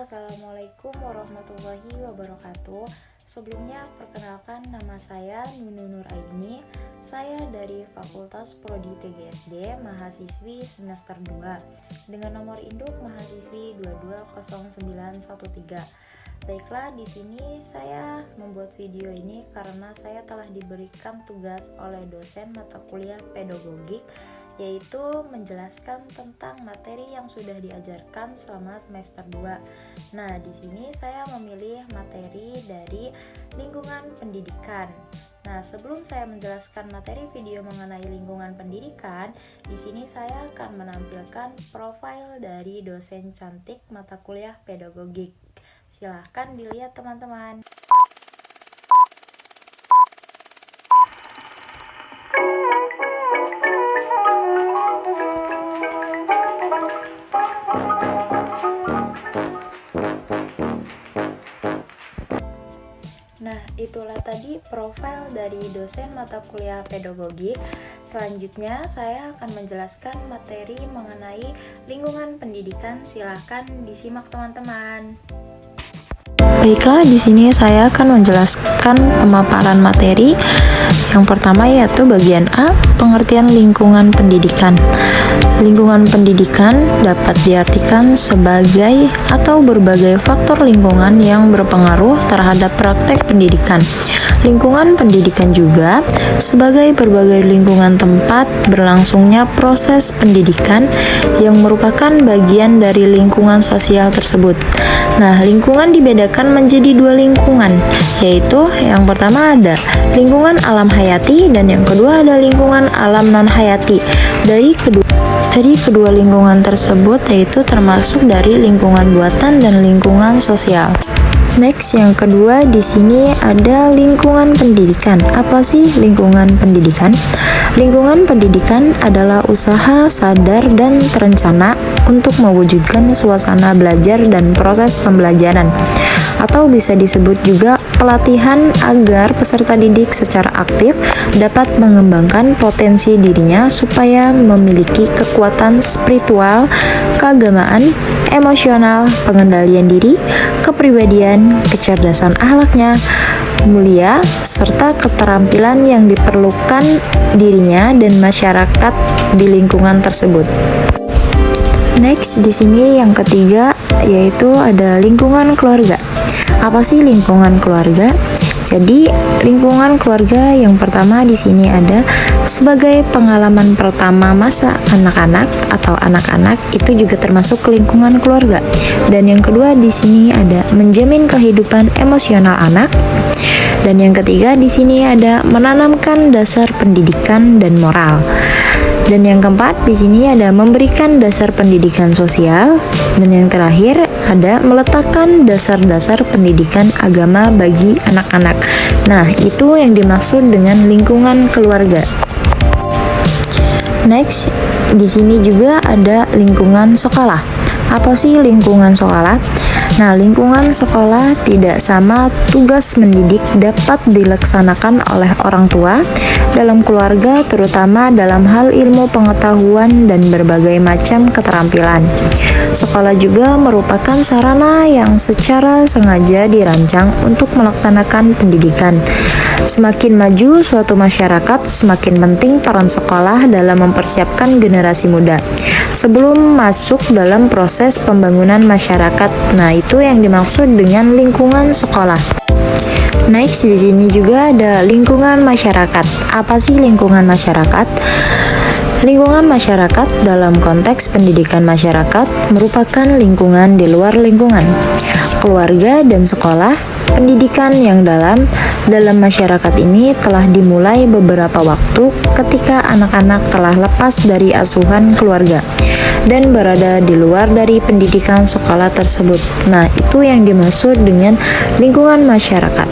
Assalamualaikum warahmatullahi wabarakatuh. Sebelumnya perkenalkan, nama saya Nunu Nur Aini. Saya dari Fakultas Prodi PGSD, mahasiswi semester 2 dengan nomor induk mahasiswi 220913. Baiklah, di sini saya membuat video ini karena saya telah diberikan tugas oleh dosen mata kuliah pedagogik, yaitu menjelaskan tentang materi yang sudah diajarkan selama semester 2. Nah, di sini saya memilih materi dari lingkungan pendidikan. Nah, sebelum saya menjelaskan materi video mengenai lingkungan pendidikan, di sini saya akan menampilkan profil dari dosen cantik mata kuliah pedagogik. Silahkan dilihat teman-teman. Nah, itulah tadi profil dari dosen mata kuliah pedagogik. Selanjutnya, saya akan menjelaskan materi mengenai lingkungan pendidikan. Silahkan disimak teman-teman. Baiklah, di sini saya akan menjelaskan pemaparan materi. Yang pertama yaitu bagian A, pengertian lingkungan pendidikan. Lingkungan pendidikan dapat diartikan sebagai atau berbagai faktor lingkungan yang berpengaruh terhadap praktek pendidikan. Lingkungan pendidikan juga sebagai berbagai lingkungan tempat berlangsungnya proses pendidikan yang merupakan bagian dari lingkungan sosial tersebut. Nah, lingkungan dibedakan menjadi dua lingkungan, yaitu yang pertama ada lingkungan alam hayati dan yang kedua ada lingkungan alam non-hayati. Dari kedua lingkungan tersebut yaitu termasuk dari lingkungan buatan dan lingkungan sosial. Next, yang kedua di sini ada lingkungan pendidikan. Apa sih lingkungan pendidikan? Lingkungan pendidikan adalah usaha sadar dan terencana untuk mewujudkan suasana belajar dan proses pembelajaran, atau bisa disebut juga pelatihan agar peserta didik secara aktif dapat mengembangkan potensi dirinya supaya memiliki kekuatan spiritual, keagamaan, emosional, pengendalian diri, kepribadian, kecerdasan akhlaknya, mulia, serta keterampilan yang diperlukan dirinya dan masyarakat di lingkungan tersebut. Next, di sini yang ketiga yaitu ada lingkungan keluarga. Apa sih lingkungan keluarga? Jadi, lingkungan keluarga yang pertama di sini ada sebagai pengalaman pertama masa anak-anak atau anak-anak, itu juga termasuk lingkungan keluarga. Dan yang kedua di sini ada menjamin kehidupan emosional anak. Dan yang ketiga di sini ada menanamkan dasar pendidikan dan moral. Dan yang keempat di sini ada memberikan dasar pendidikan sosial, dan yang terakhir ada meletakkan dasar-dasar pendidikan agama bagi anak-anak. Nah, itu yang dimaksud dengan lingkungan keluarga. Next, di sini juga ada lingkungan sekolah. Apa sih lingkungan sekolah? Nah, lingkungan sekolah tidak sama tugas mendidik dapat dilaksanakan oleh orang tua dalam keluarga, terutama dalam hal ilmu pengetahuan dan berbagai macam keterampilan. Sekolah juga merupakan sarana yang secara sengaja dirancang untuk melaksanakan pendidikan. Semakin maju suatu masyarakat, semakin penting peran sekolah dalam mempersiapkan generasi muda sebelum masuk dalam proses pembangunan masyarakat. Nah, itu yang dimaksud dengan lingkungan sekolah. Next, di sini juga ada lingkungan masyarakat. Apa sih lingkungan masyarakat? Lingkungan masyarakat dalam konteks pendidikan masyarakat merupakan lingkungan di luar lingkungan keluarga dan sekolah. Pendidikan yang dalam masyarakat ini telah dimulai beberapa waktu ketika anak-anak telah lepas dari asuhan keluarga dan berada di luar dari pendidikan sekolah tersebut. Nah, itu yang dimaksud dengan lingkungan masyarakat.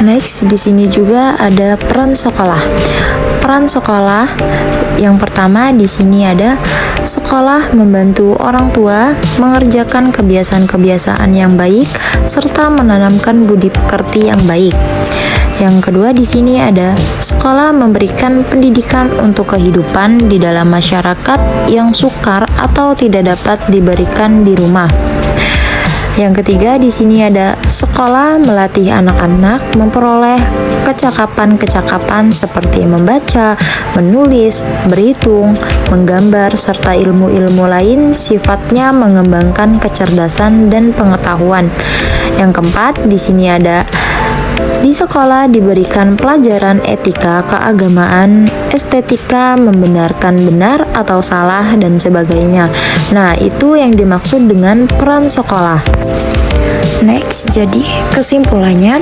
Next, di sini juga ada peran sekolah. Peran sekolah yang pertama di sini ada sekolah membantu orang tua mengerjakan kebiasaan-kebiasaan yang baik serta menanamkan budi pekerti yang baik. Yang kedua di sini ada sekolah memberikan pendidikan untuk kehidupan di dalam masyarakat yang sukar atau tidak dapat diberikan di rumah. Yang ketiga di sini ada sekolah melatih anak-anak memperoleh kecakapan-kecakapan seperti membaca, menulis, berhitung, menggambar, serta ilmu-ilmu lain sifatnya mengembangkan kecerdasan dan pengetahuan. Yang keempat di sini ada di sekolah diberikan pelajaran etika, keagamaan, estetika, membenarkan benar atau salah, dan sebagainya. Nah, itu yang dimaksud dengan peran sekolah. Next, jadi kesimpulannya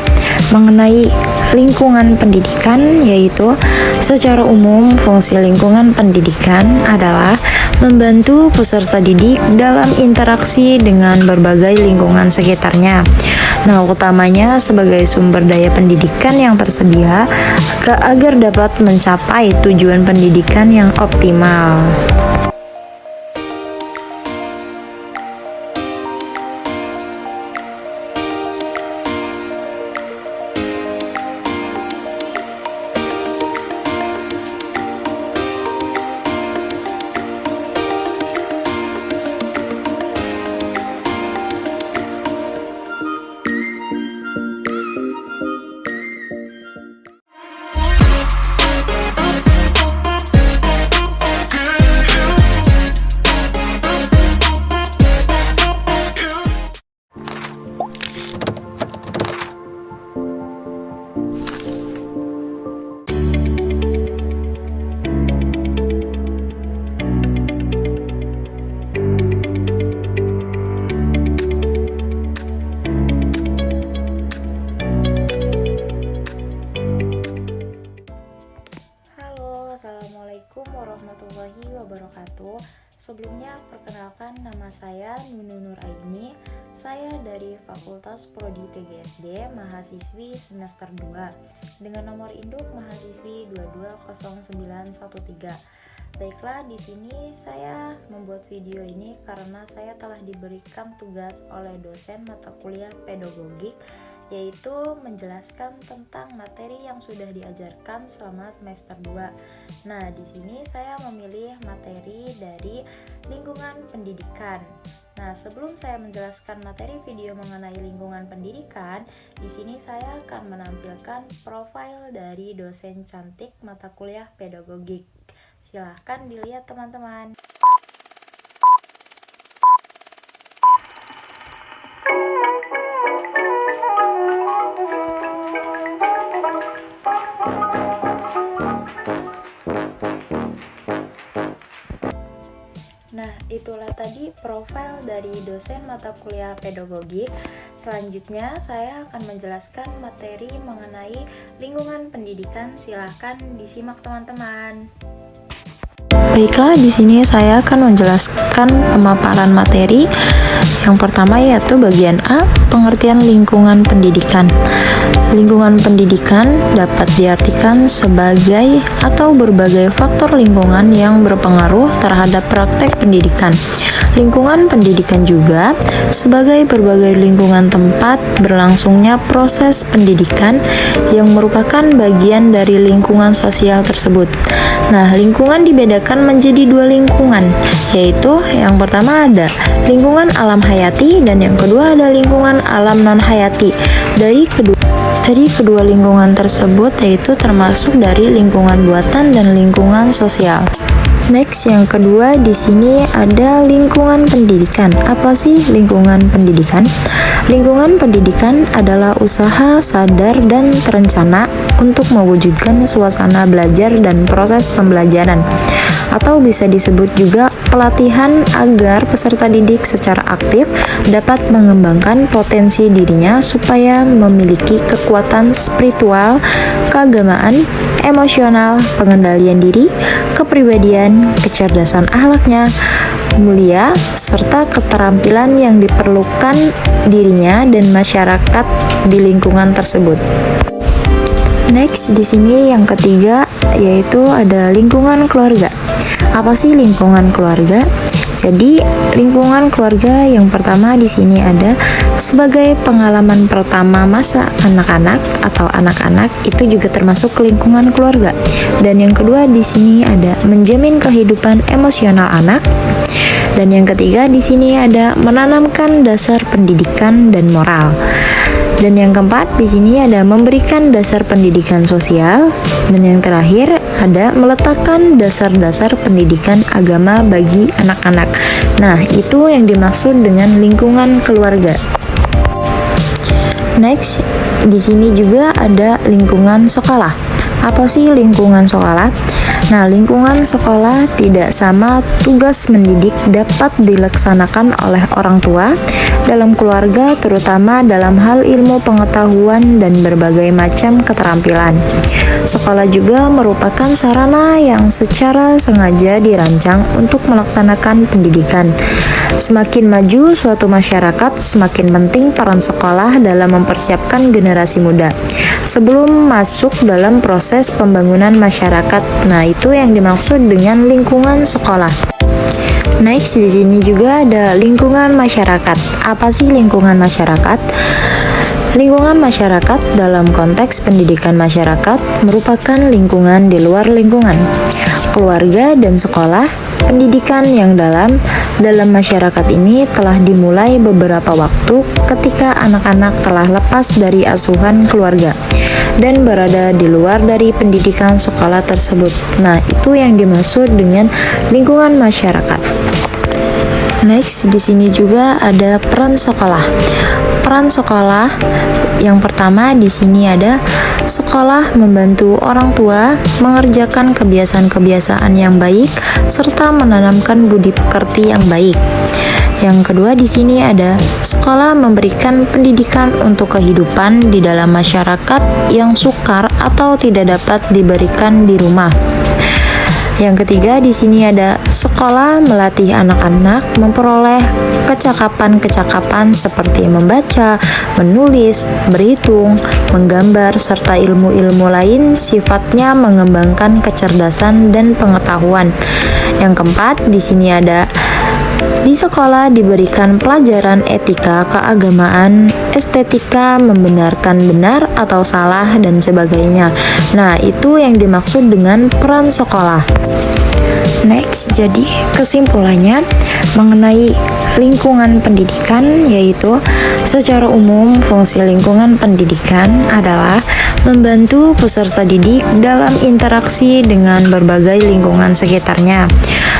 mengenai lingkungan pendidikan, yaitu secara umum fungsi lingkungan pendidikan adalah membantu peserta didik dalam interaksi dengan berbagai lingkungan sekitarnya. Nah, utamanya sebagai sumber daya pendidikan yang tersedia agar dapat mencapai tujuan pendidikan yang optimal. Assalamualaikum warahmatullahi wabarakatuh. Sebelumnya perkenalkan, nama saya Nunu Nur Aini. Saya dari Fakultas Prodi PGSD, mahasiswi semester 2 dengan nomor induk mahasiswi 220913. Baiklah, di sini saya membuat video ini karena saya telah diberikan tugas oleh dosen mata kuliah pedagogik, yaitu menjelaskan tentang materi yang sudah diajarkan selama semester 2. Nah, di sini saya memilih materi dari lingkungan pendidikan. Nah, sebelum saya menjelaskan materi video mengenai lingkungan pendidikan, di sini saya akan menampilkan profil dari dosen cantik mata kuliah pedagogik. Silahkan dilihat teman-teman. Nah, itulah tadi profil dari dosen mata kuliah pedagogik. Selanjutnya, saya akan menjelaskan materi mengenai lingkungan pendidikan. Silahkan disimak teman-teman. Baiklah, di sini saya akan menjelaskan pemaparan materi. Yang pertama yaitu bagian A, pengertian lingkungan pendidikan. Lingkungan pendidikan dapat diartikan sebagai atau berbagai faktor lingkungan yang berpengaruh terhadap praktek pendidikan. Lingkungan pendidikan juga sebagai berbagai lingkungan tempat berlangsungnya proses pendidikan yang merupakan bagian dari lingkungan sosial tersebut. Nah, lingkungan dibedakan menjadi dua lingkungan, yaitu yang pertama ada lingkungan alam hayati dan yang kedua ada lingkungan alam non-hayati. Dari kedua lingkungan tersebut yaitu termasuk dari lingkungan buatan dan lingkungan sosial. Next, yang kedua di sini ada lingkungan pendidikan. Apa sih lingkungan pendidikan? Lingkungan pendidikan adalah usaha sadar dan terencana untuk mewujudkan suasana belajar dan proses pembelajaran, atau bisa disebut juga pelatihan agar peserta didik secara aktif dapat mengembangkan potensi dirinya supaya memiliki kekuatan spiritual, keagamaan, emosional, pengendalian diri, kepribadian, kecerdasan akhlaknya mulia, serta keterampilan yang diperlukan dirinya dan masyarakat di lingkungan tersebut. Next, di sini yang ketiga yaitu ada lingkungan keluarga. Apa sih lingkungan keluarga? Jadi, lingkungan keluarga yang pertama di sini ada sebagai pengalaman pertama masa anak-anak atau anak-anak, itu juga termasuk lingkungan keluarga. Dan yang kedua di sini ada menjamin kehidupan emosional anak. Dan yang ketiga di sini ada menanamkan dasar pendidikan dan moral. Dan yang keempat di sini ada memberikan dasar pendidikan sosial. Dan yang terakhir ada meletakkan dasar-dasar pendidikan agama bagi anak-anak. Nah, itu yang dimaksud dengan lingkungan keluarga. Next, di sini juga ada lingkungan sekolah. Apa sih lingkungan sekolah? Nah, lingkungan sekolah tidak sama tugas mendidik dapat dilaksanakan oleh orang tua dalam keluarga, terutama dalam hal ilmu pengetahuan dan berbagai macam keterampilan. Sekolah juga merupakan sarana yang secara sengaja dirancang untuk melaksanakan pendidikan. Semakin maju suatu masyarakat, semakin penting peran sekolah dalam mempersiapkan generasi muda sebelum masuk dalam proses pembangunan masyarakat. Nah, itu yang dimaksud dengan lingkungan sekolah. Next, di sini juga ada lingkungan masyarakat. Apa sih lingkungan masyarakat? Lingkungan masyarakat dalam konteks pendidikan masyarakat merupakan lingkungan di luar lingkungan keluarga dan sekolah. Pendidikan yang dalam masyarakat ini telah dimulai beberapa waktu ketika anak-anak telah lepas dari asuhan keluarga dan berada di luar dari pendidikan sekolah tersebut. Nah, itu yang dimaksud dengan lingkungan masyarakat. Next, di sini juga ada peran sekolah. Peran sekolah yang pertama di sini ada sekolah membantu orang tua mengerjakan kebiasaan-kebiasaan yang baik serta menanamkan budi pekerti yang baik. Yang kedua di sini ada sekolah memberikan pendidikan untuk kehidupan di dalam masyarakat yang sukar atau tidak dapat diberikan di rumah. Yang ketiga di sini ada sekolah melatih anak-anak memperoleh kecakapan-kecakapan seperti membaca, menulis, berhitung, menggambar, serta ilmu-ilmu lain sifatnya mengembangkan kecerdasan dan pengetahuan. Yang keempat di sini ada di sekolah diberikan pelajaran etika, keagamaan, estetika, membenarkan benar atau salah, dan sebagainya. Nah, itu yang dimaksud dengan peran sekolah. Next, jadi kesimpulannya mengenai lingkungan pendidikan, yaitu secara umum fungsi lingkungan pendidikan adalah membantu peserta didik dalam interaksi dengan berbagai lingkungan sekitarnya.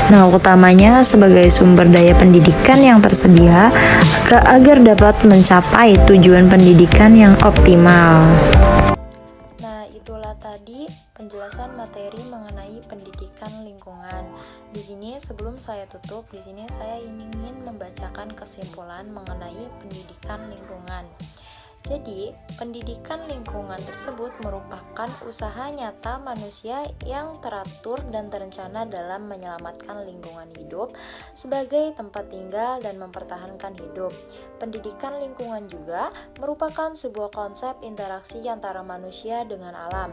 Nah, utamanya sebagai sumber daya pendidikan yang tersedia agar dapat mencapai tujuan pendidikan yang optimal. Nah, itulah tadi penjelasan materi mengenai pendidikan lingkungan. Di sini sebelum saya tutup, di sini saya ingin membacakan kesimpulan mengenai pendidikan lingkungan. Jadi, pendidikan lingkungan tersebut merupakan usaha nyata manusia yang teratur dan terencana dalam menyelamatkan lingkungan hidup sebagai tempat tinggal dan mempertahankan hidup. Pendidikan lingkungan juga merupakan sebuah konsep interaksi antara manusia dengan alam.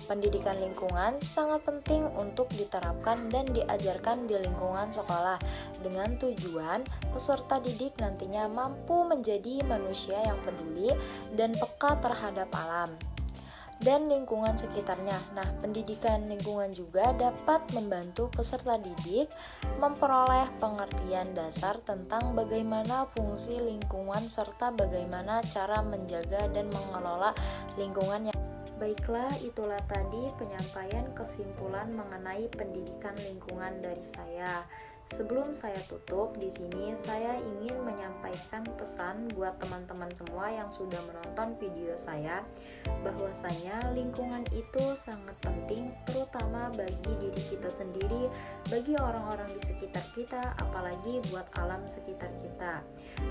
Pendidikan lingkungan sangat penting untuk diterapkan dan diajarkan di lingkungan sekolah dengan tujuan peserta didik nantinya mampu menjadi manusia yang peduli dan peka terhadap alam dan lingkungan sekitarnya. Nah, pendidikan lingkungan juga dapat membantu peserta didik memperoleh pengertian dasar tentang bagaimana fungsi lingkungan serta bagaimana cara menjaga dan mengelola lingkungan. Baiklah, itulah tadi penyampaian kesimpulan mengenai pendidikan lingkungan dari saya. Sebelum saya tutup, di sini saya ingin menyampaikan pesan buat teman-teman semua yang sudah menonton video saya, bahwasanya lingkungan itu sangat penting, terutama bagi diri kita sendiri, bagi orang-orang di sekitar kita, apalagi buat alam sekitar kita.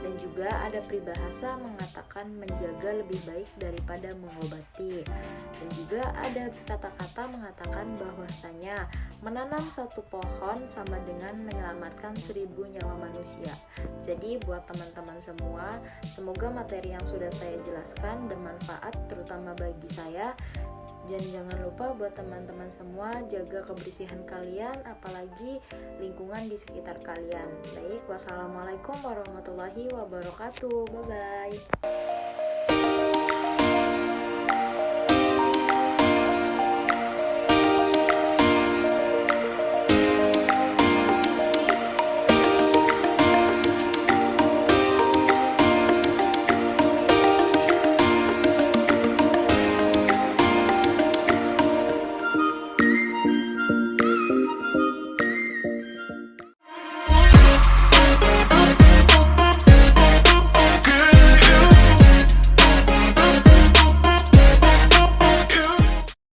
Dan juga ada peribahasa mengatakan menjaga lebih baik daripada mengobati. Dan juga ada kata-kata mengatakan bahwasanya menanam satu pohon sama dengan menyelamatkan 1000 nyawa manusia. Jadi buat teman-teman semua, semoga materi yang sudah saya jelaskan bermanfaat terutama bagi saya. Dan jangan lupa buat teman-teman semua jaga kebersihan kalian, apalagi lingkungan di sekitar kalian. Baik, wassalamualaikum warahmatullahi wabarakatuh. Bye bye.